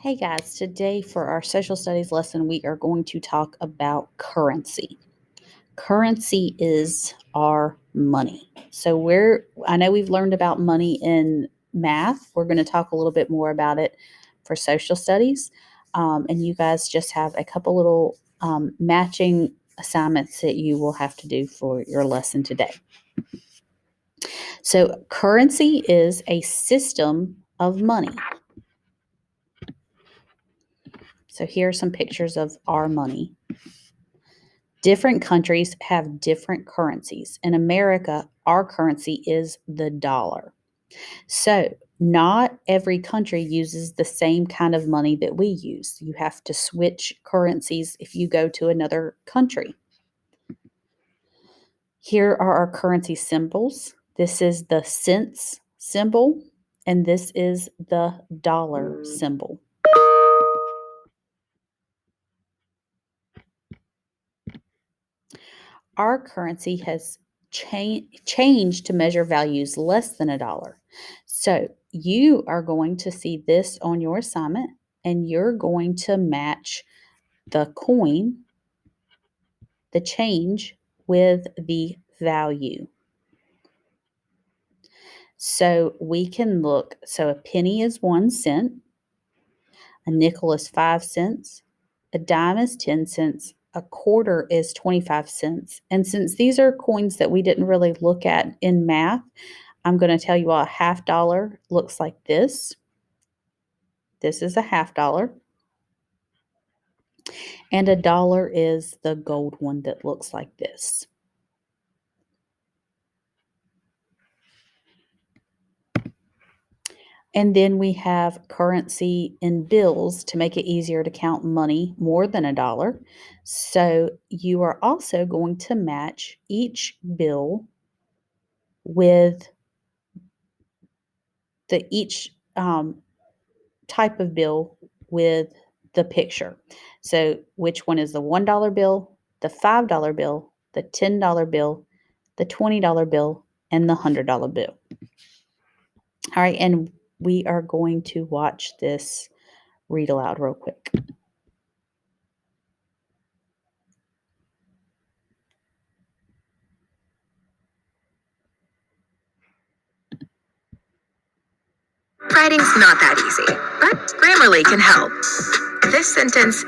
Hey guys, today for our social studies lesson, we are going to talk about currency. Currency is our money. I know we've learned about money in math. We're going to talk a little bit more about it for social studies. And you guys just have a couple little matching assignments that you will have to do for your lesson today. So, currency is a system of money. So here are some pictures of our money. Different countries have different currencies. In America, our currency is the dollar. So not every country uses the same kind of money that we use. You have to switch currencies if you go to another country. Here are our currency symbols. This is the cents symbol, and this is the dollar symbol. Our currency has changed to measure values less than $1. So you are going to see this on your assignment, and you're going to match the coin, the change, with the value. So we can look. So a penny is 1 cent, a nickel is 5 cents, a dime is 10 cents, a quarter is 25 cents. And since these are coins that we didn't really look at in math, I'm going to tell you a $50 looks like this. This is a $50. And a dollar is the gold one that looks like this. And then we have currency in bills to make it easier to count money more than $1. So you are also going to match each bill with each type of bill with the picture. So which one is the $1 bill, the $5 bill, the $10 bill, the $20 bill, and the $100 bill. All right, and we are going to watch this read aloud real quick. Writing's not that easy, but Grammarly can help. This sentence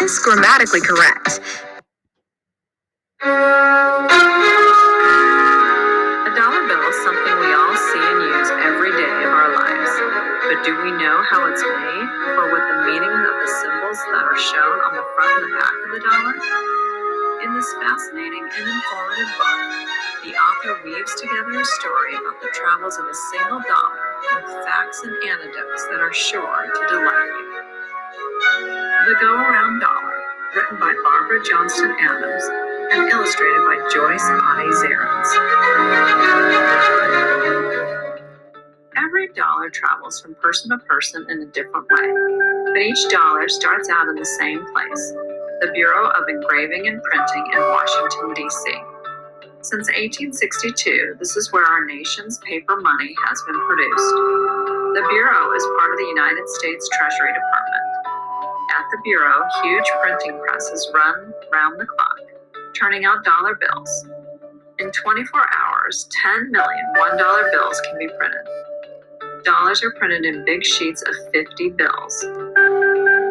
is grammatically correct. A dollar bill is something we all see and use every day of our lives. But do we know how it's made, or what the meaning of the symbols that are shown on the front and the back of the dollar? In this fascinating and informative book, the author weaves together a story about the travels of a single dollar with facts and anecdotes that are sure to delight you. The Go Around Dollar, written by Barbara Johnston Adams and illustrated by Joyce Ade Zarins. Every dollar travels from person to person in a different way, but each dollar starts out in the same place, the Bureau of Engraving and Printing in Washington, D.C. Since 1862, this is where our nation's paper money has been produced. The Bureau is part of the United States Treasury Department. At the Bureau, huge printing presses run round the clock, turning out dollar bills. In 24 hours, 10 million $1 bills can be printed. Dollars are printed in big sheets of 50 bills.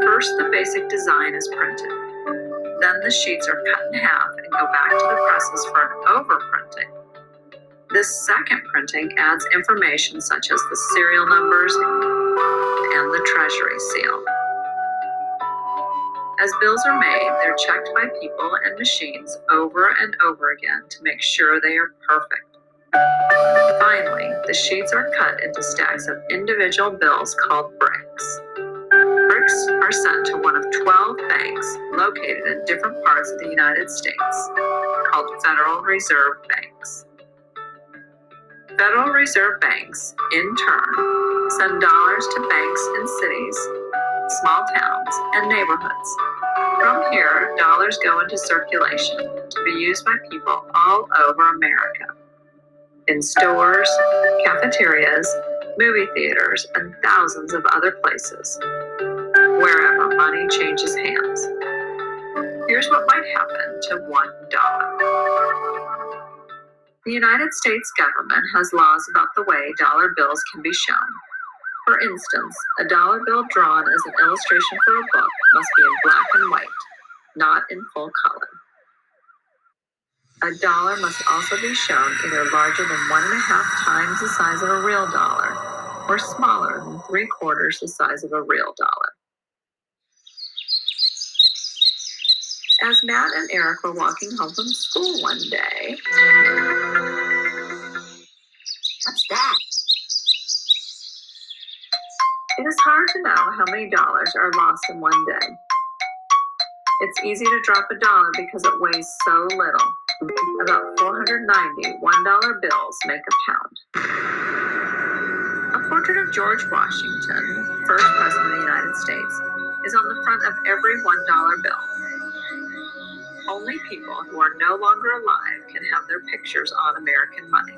First, the basic design is printed. Then the sheets are cut in half and go back to the presses for an overprinting. This second printing adds information such as the serial numbers and the treasury seal. As bills are made, they're checked by people and machines over and over again to make sure they are perfect. Finally, the sheets are cut into stacks of individual bills called bricks. Bricks are sent to one of 12 banks located in different parts of the United States, called Federal Reserve Banks. Federal Reserve Banks, in turn, send dollars to banks in cities, small towns, and neighborhoods. From here, dollars go into circulation to be used by people all over America. In stores, cafeterias, movie theaters, and thousands of other places, wherever money changes hands. Here's what might happen to $1. The United States government has laws about the way dollar bills can be shown. For instance, a dollar bill drawn as an illustration for a book must be in black and white, not in full color. A dollar must also be shown either larger than 1.5 times the size of a real dollar or smaller than 3/4 the size of a real dollar. As Matt and Eric were walking home from school one day, What's that? it is hard to know how many dollars are lost in one day. It's easy to drop a dollar because it weighs so little. About 490 $1 bills make a pound. A portrait of George Washington, first president of the United States, is on the front of every $1 bill. Only people who are no longer alive can have their pictures on American money.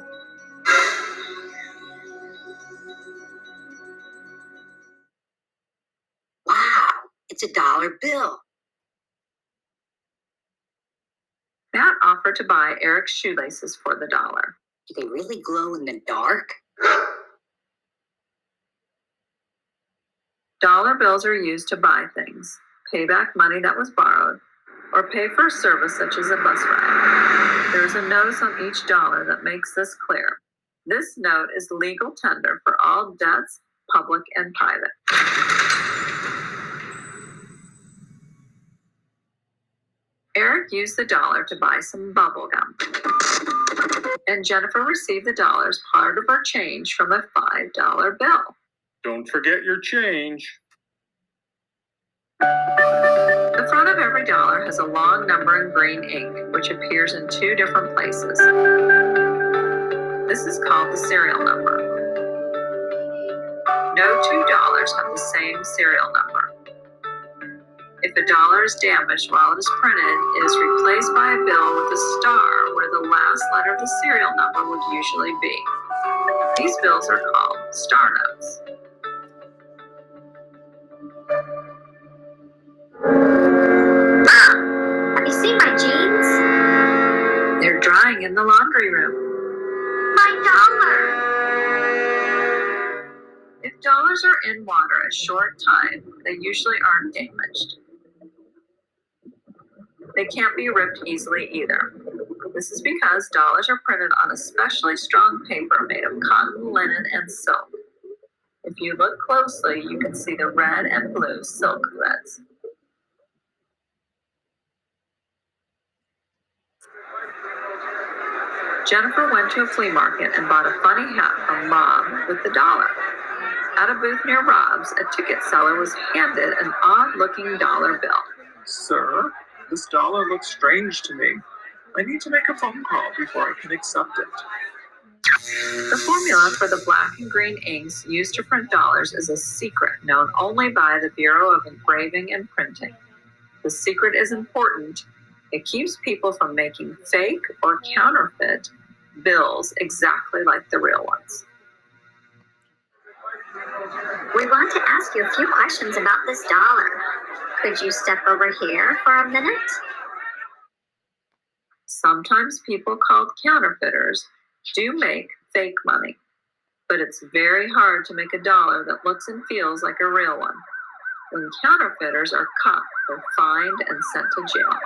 Wow, it's a dollar bill. Matt offered to buy Eric's shoelaces for the dollar. Do they really glow in the dark? Dollar bills are used to buy things, pay back money that was borrowed, or pay for a service such as a bus ride. There is a notice on each dollar that makes this clear. This note is legal tender for all debts, public and private. Eric used the dollar to buy some bubble gum, and Jennifer received the dollar as part of her change from a $5 bill. Don't forget your change. The front of every dollar has a long number in green ink, which appears in 2 different places. This is called the serial number. No $2 have the same serial number. If a dollar is damaged while it is printed, it is replaced by a bill with a star where the last letter of the serial number would usually be. These bills are called star notes. Have you seen my jeans? They're drying in the laundry room. My dollar! If dollars are in water a short time, they usually aren't damaged. They can't be ripped easily either. This is because dollars are printed on especially strong paper made of cotton, linen, and silk. If you look closely, you can see the red and blue silk threads. Jennifer went to a flea market and bought a funny hat from Rob with the dollar. At a booth near Rob's, a ticket seller was handed an odd-looking dollar bill. Sir, this dollar looks strange to me. I need to make a phone call before I can accept it. The formula for the black and green inks used to print dollars is a secret known only by the Bureau of Engraving and Printing. The secret is important. It keeps people from making fake or counterfeit bills exactly like the real ones. We want to ask you a few questions about this dollar. Could you step over here for a minute? Sometimes people called counterfeiters do make fake money, but it's very hard to make a dollar that looks and feels like a real one. When counterfeiters are caught, they're fined and sent to jail.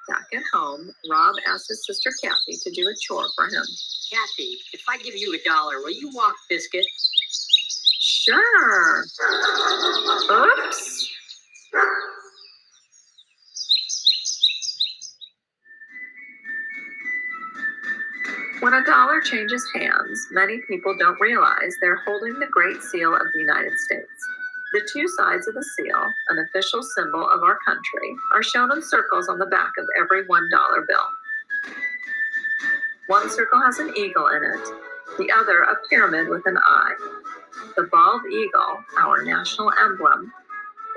Back at home, Rob asked his sister Kathy to do a chore for him. Kathy, if I give you $1, will you walk Biscuit? Sure. Oops. When a dollar changes hands, many people don't realize they're holding the Great Seal of the United States. The 2 sides of the seal, an official symbol of our country, are shown in circles on the back of every $1 bill. One circle has an eagle in it, the other a pyramid with an eye. The bald eagle, our national emblem,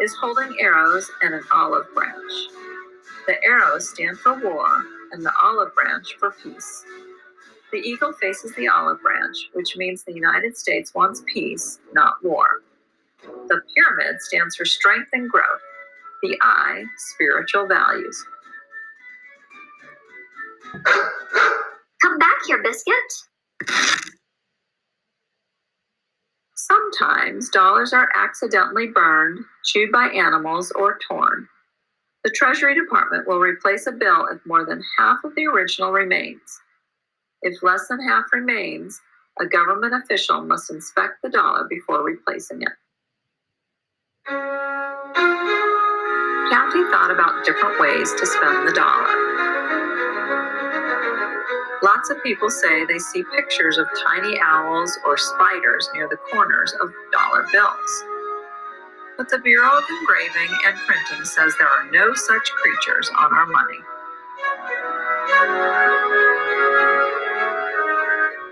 is holding arrows and an olive branch. The arrows stand for war and the olive branch for peace. The eagle faces the olive branch, which means the United States wants peace, not war. The pyramid stands for strength and growth. The I, spiritual values. Come back here, Biscuit. Sometimes dollars are accidentally burned, chewed by animals, or torn. The Treasury Department will replace a bill if more than half of the original remains. If less than half remains, a government official must inspect the dollar before replacing it. Kathy thought about different ways to spend the dollar. Lots of people say they see pictures of tiny owls or spiders near the corners of dollar bills. But the Bureau of Engraving and Printing says there are no such creatures on our money.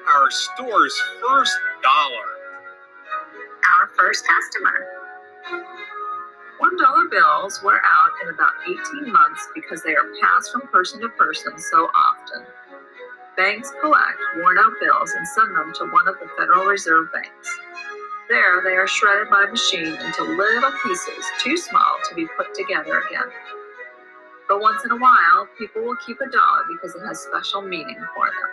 Our store's first dollar. Our first customer. $1 bills wear out in about 18 months because they are passed from person to person so often. Banks collect worn-out bills and send them to one of the Federal Reserve banks. There, they are shredded by machine into little pieces too small to be put together again. But once in a while, people will keep a dollar because it has special meaning for them.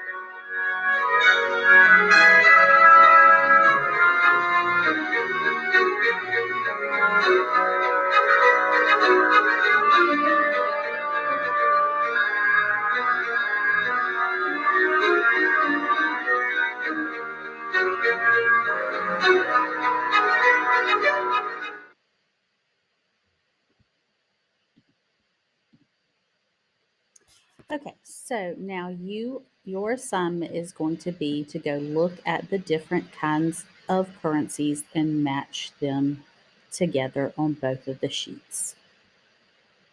Okay, so now your assignment is going to be to go look at the different kinds of currencies and match them together on both of the sheets.